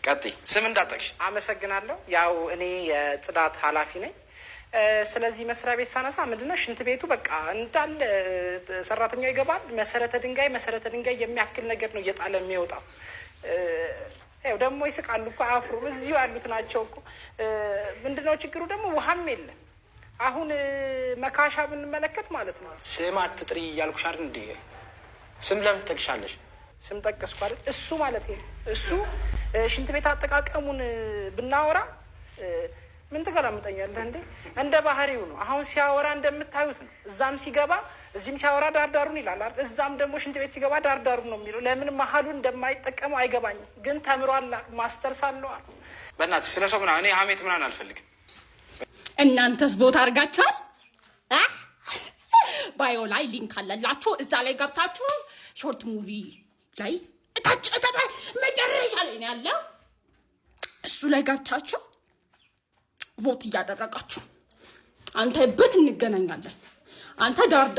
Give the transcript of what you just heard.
ቀጥይ። ስም እንዳጠቅሽ አመሰግናለሁ። ያው እኔ የጽዳት ኃላፊ ነኝ። ስለዚህ መስሪያ ቤት ሳነሳ ምንድነው ሽንት ቤቱ በቃ እንዳለ ሰራተኛው ይገባል። መሰረተ ድንጋይ የሚያክል ነገር ነው እየጣለ የሚወጣው። ያው ደግሞ ይስቃሉ እኮ አፍሩ እዚሁ ያሉት ናቸው እኮ። ምንድነው ችግሩ ደግሞ ውሃም የለም። አሁን መካሻ ብንመለከት ማለት ነው። ስም አትጥሪ እያልኩሽ አይደል እንዴ? ስም ለምን ትጠቅሻለሽ? ስም ጠቀስኩ አይደል? እሱ ማለት ነው እሱ ሽንት ቤት አጠቃቀሙን ብናወራ ምን ትገላምጠኛለህ እንዴ? እንደ ባህሪው ነው። አሁን ሲያወራ እንደምታዩት ነው። እዛም ሲገባ እዚህም ሲያወራ ዳርዳሩን ይላል አይደል? እዛም ደግሞ ሽንት ቤት ሲገባ ዳርዳሩን ነው የሚለው። ለምን መሀሉን እንደማይጠቀመው አይገባኝም። ግን ተምሯል፣ ማስተርስ አለዋል። በእናትሽ ስለ ሰው ምናምን እኔ ሀሜት ምናምን አልፈልግም። እናንተስ ቦታ አድርጋችኋል? ባዮ ላይ ሊንክ አለላችሁ። እዛ ላይ ገብታችሁ ሾርት ሙቪ ላይ እታች መጨረሻ ላይ ነው ያለው። እሱ ላይ ገብታችሁ ቮት እያደረጋችሁ አንተ በት እንገናኛለን። አንተ ዳር